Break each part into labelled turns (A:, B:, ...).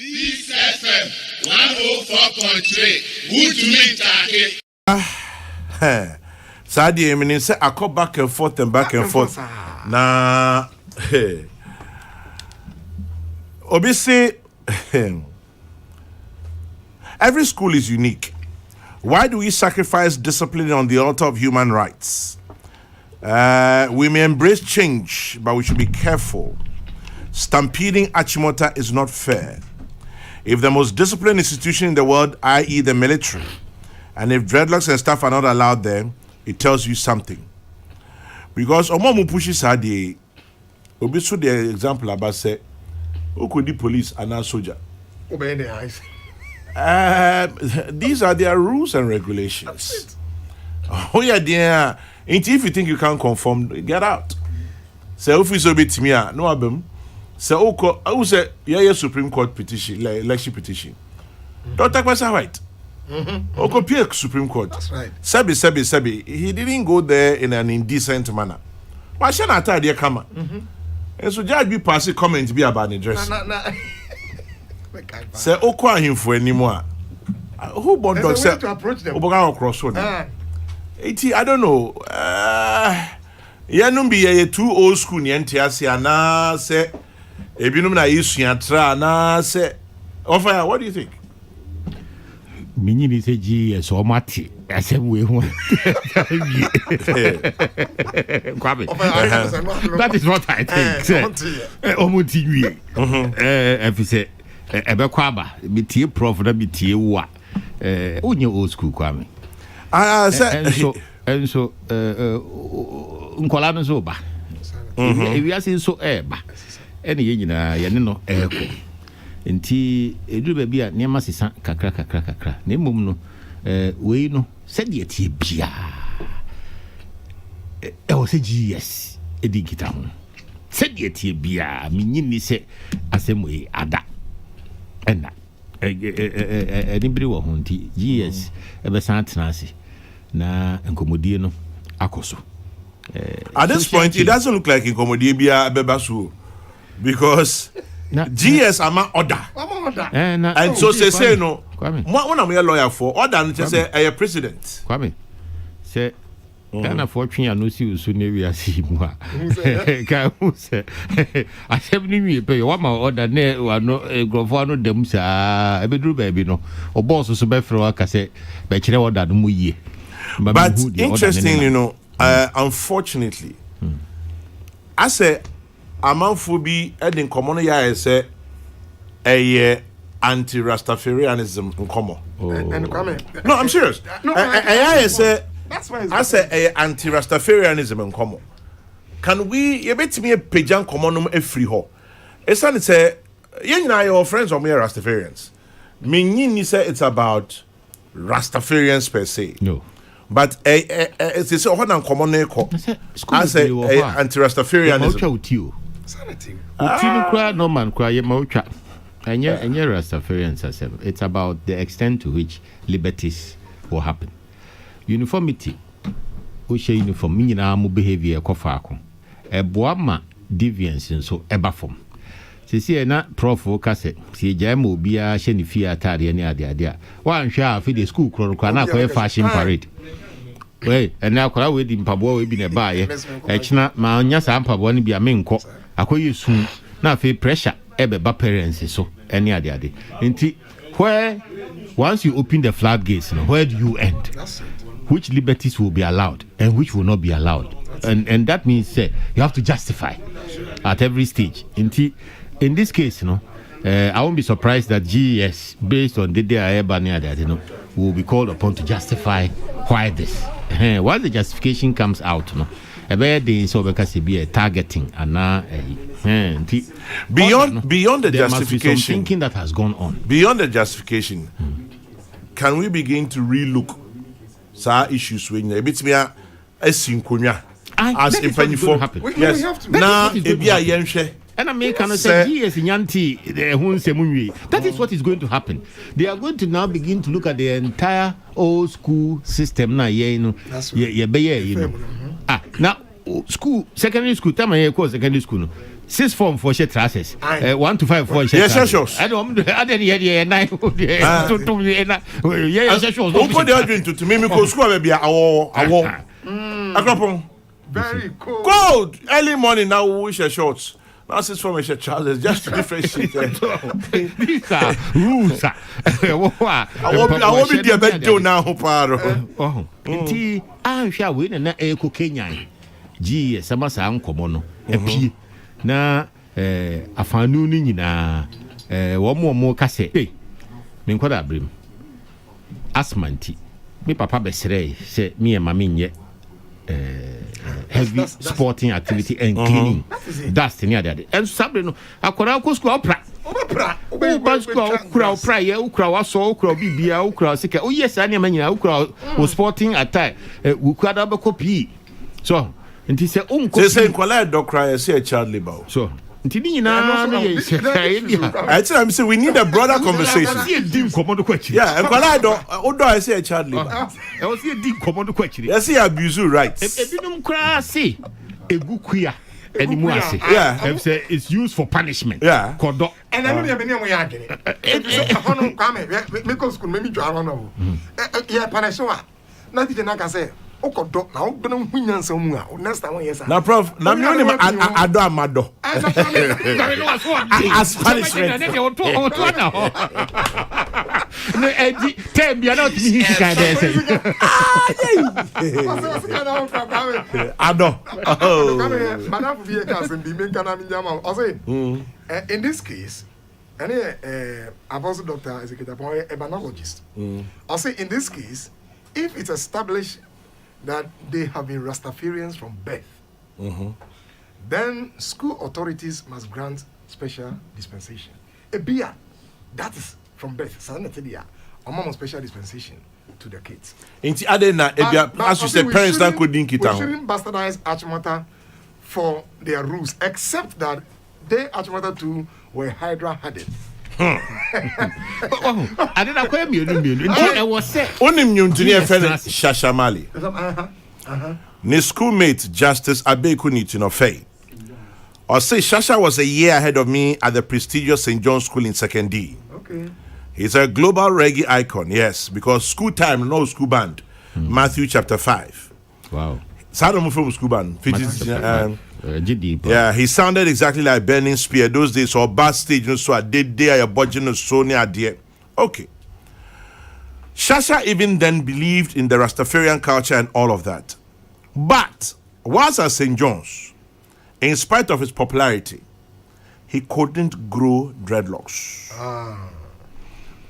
A: Peace FM 104.3. Good to meet you.
B: Sadia, I mean, say I come back and forth and back and forth. Nah, hey. Obviously, every school is unique. Why do we sacrifice discipline on the altar of human rights? We may embrace change, but we should be careful. Stampeding Achimota is not fair. If the most disciplined institution in the world, i.e. the military, and if dreadlocks and stuff are not allowed there, it tells you something. Because Omomu pushes had the Obisu the example about say, who could the police and not soldier?
C: Obey the eyes.
B: These are their rules and regulations. Oh yeah, dear. If you think you can't conform, get out. So if it's a bit me, no abem. So I will say, yeah, Supreme Court petition, election petition. Don't talk about right. Oko Pierre Supreme Court.
C: That's right.
B: Sebi. He didn't go there in an indecent manner. Why should I tell you come? And so judge be passing comment be about the dress. Say Oko him for anymore. Who bought dog say
C: to approach them?
B: Oboga cross road. I don't know. Yanum be too old school ni entiasia na say ebinum na yisuatra na say offer. What do you think?
D: Mini say GES or Mati. I said we want. That is what I think. Omuti if you say Ebekwaba, be prof, be tea wa. On your old school, Kwame. And so, Uncolano Zoba. We are saying so, any yenino, echo. Nti edu baby a niam asesa kakra na mmom no we no said ye tie bia o se GES edi kita ho said ye tie bia menyini se asem we ada ena anibri wo ho nti GES ebe san tenase na enkomodie no akoso
B: at this point it doesn't look like enkomodie bia bebasu because GES ama order. And so say no. One of your lawyer for order and say a president.
D: Kwame. Say Ghana fortune and no see so near we are see more. Say I have ni pay one more order ne wa no grofo no dem sa e bedru baby no. O boss so be fro ka say be kire order no mu yie.
B: But interesting, you know, unfortunately, I say Amanfobi edin common ya say a anti-Rastafarianism in common. No, I'm serious. I say I say a anti-Rastafarianism in common. Can we you bet me a pajan commonum a free ho? It's not say you know your friends or me Rastafarians. Meaning say it's about Rastafarians per se.
D: No.
B: But it's a one common echo. I say anti-Rastafarianism.
D: No man cry and Rastafarians. It's about the extent to which liberties will happen. Uniformity, which uniform meaning our behavior kofako. A boama deviance and so eba form. See na prof kase see jam be a shenifia tadi any idea. One shall feed the school chrono fashion parade. Wait, and now crowd with in Pabo we been a buy. Echna ma nya sa Pabo ni bia menko. Akoyi soon. Na fe pressure ebe ba parents so any idea. Nti where once you open the floodgates, where do you end? Which liberties will be allowed and which will not be allowed? And that means you have to justify at every stage. Nti in this case, I won't be surprised that GES, based on the day will be called upon to justify why this. Once the justification comes out, a bad day so because it be a targeting and
B: beyond the
D: there
B: justification,
D: must be some thinking that has gone on.
B: Beyond the justification, can we begin to relook some issues when a bit me a synchronia as in penny for? Yes, now it be a yenshe.
D: And I make an say GES Yanti that is what is going to happen. They are going to now begin to look at the entire old school system now, now school, secondary school, time I call secondary school. 6 form for share trousers. 1 to 5 for share.
B: Yes, sure.
D: I don't. I didn't hear 9. Yeah, sure.
B: Who put the argument to me? Because school be our.
C: Very cold.
B: Cold. Early morning now we share shorts. Now 6 form share trousers. Just to differentiate.
D: These are rules. I
B: won't be the better now, Paro.
D: Oh, I'm sure we na eko Kenya. GES sama sa nkomo no. Epie na afanu ni nyina wo ka se me nkwada abrim asmanti me papa besre se me ma me nye heavy sporting activity and cleaning dust ni ade and sabre no akora ko school opra opra ye ukra waso ukra bibia ukra sika o yes ani ma nyina ukra o sporting attire ukra be copy so nti se unko
B: say nkwala do cry say a child labor
D: so nti ni nyina no ye say
B: I tell him say we need a broader conversation. Yeah, nkwala do odo I say a child labor
D: e o say di komodo kwa chiri
B: yes say abuse rights
D: ebinum kra say egukua animu ase
B: yeah
D: say it's used for punishment
B: yeah
C: kodo and I know you be near we agere e say hono kwame me go school me dwa hono yeah punishment na ti na ka say okodo na o bena hunyansa mu a next time yes
B: na prof na me only ado amado as punishment
D: no edi tem bia not me hika dey say
B: ado
C: madam vie ka say bi me kana mi jama o say in this case any apostle doctor executive ebanologist I say in this case if it's established that they have been Rastafarians from birth, then school authorities must grant special dispensation. A beer, that is from birth. Sanitaria, a mom special dispensation to the kids.
B: Inti adena as you said, parents that could link it
C: out. We shouldn't bastardize Achimota for their rules, except that they Achimota too were Hydra-headed.
D: I didn't acquire me. I was said
B: only Muntunia Shashamali. Ne schoolmate Justice Abeku Nitinofe. Or say Shasha was a year ahead of me at the prestigious St. John's School in 2nd D.
C: Okay.
B: He's a global reggae icon, yes, because school time, no school band. Matthew chapter 5.
D: Wow.
B: Sadam from school band. Yeah, he sounded exactly like Burning Spear those days, or bad stage, so I did there, a budget, so near dear. Okay. Shasha even then believed in the Rastafarian culture and all of that. But, whilst at St. John's, in spite of his popularity, he couldn't grow dreadlocks.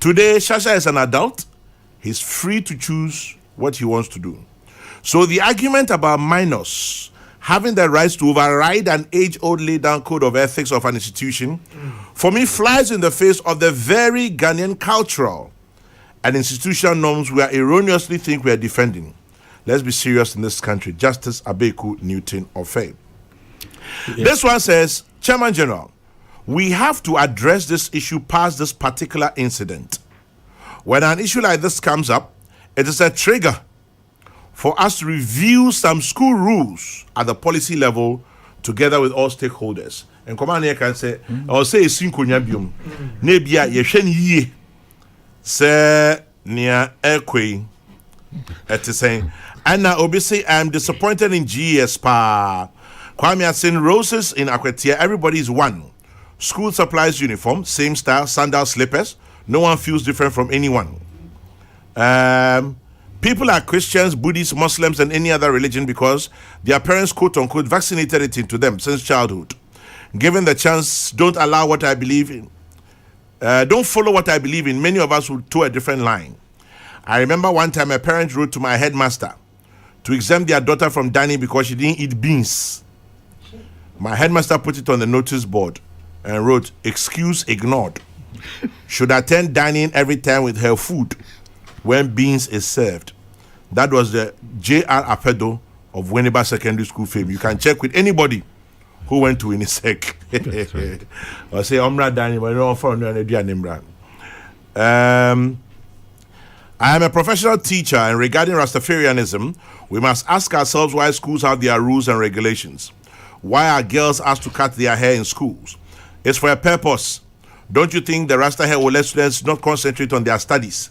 B: Today, Shasha is an adult. He's free to choose what he wants to do. So the argument about minors having the rights to override an age-old laid-down code of ethics of an institution, for me, flies in the face of the very Ghanaian cultural and institutional norms we erroneously think we are defending. Let's be serious in this country. Justice Abeku Newton of Fame. Yeah. This one says, Chairman General, we have to address this issue past this particular incident. When an issue like this comes up, it is a trigger for us to review some school rules at the policy level together with all stakeholders. And command here can say, or say synchronyabium. Nebia yeshen ye say near Ekwe at the same. And now obviously I'm disappointed in GES pa. Kwame has seen roses in Akwetia. Everybody is one. School supplies uniform, same style, sandal slippers. No one feels different from anyone. People are Christians, Buddhists, Muslims, and any other religion because their parents, quote unquote, vaccinated it into them since childhood. Given the chance, don't allow what I believe in. Don't follow what I believe in. Many of us will toe a different line. I remember one time a parent wrote to my headmaster to exempt their daughter from dining because she didn't eat beans. My headmaster put it on the notice board and wrote, excuse ignored. Should attend dining every time with her food when beans is served. That was the J.R. Apedo of Winneba Secondary School fame. You can check with anybody who went to Unisec. Or say, Omra Dani, but no one I am a professional teacher, and regarding Rastafarianism, we must ask ourselves why schools have their rules and regulations. why are girls asked to cut their hair in schools? It's for a purpose. Don't you think the Rasta hair will let students not concentrate on their studies?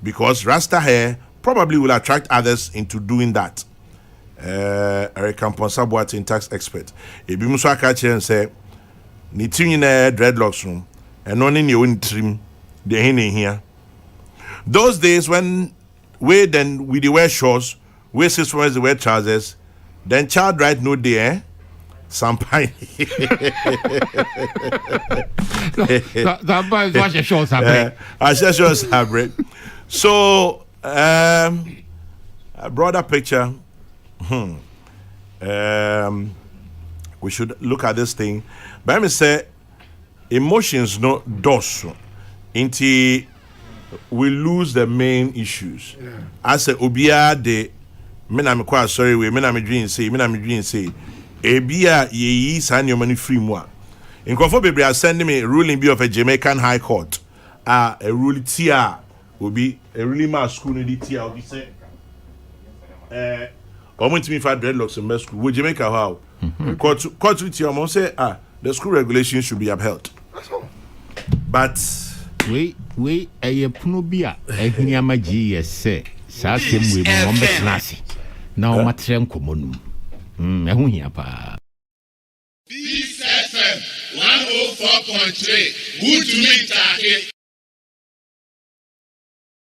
B: Because Rasta hair probably will attract others into doing that. Eric Camponsabuat, in tax expert. If you must catch and say, knitting in a dreadlocks room, and on in your own trim, the hen in here. Those days when we wear shorts, we sis when they wear trousers, then child right no there. Sampai.
D: Sampai is what a short sabre.
B: I said short sabre. So I brought a picture. We should look at this thing. But me say emotions no dos into we lose the main issues. I say obia de me na me kwa sorry we me na me dream say ebia ye san your money free mo. In Crawford Baby are sending me a ruling be of a Jamaican High Court. A ruling tia will be a ruling mass school in the tia will be say I went to me for dreadlocks in school. Would Jamaica how? Court to tia say the school regulations should be upheld. But
D: we a punobia a hiama GES say Sassy we Mombas Nasi. Now Matrem Comonum.
A: This FM 104.3. Good to meet you.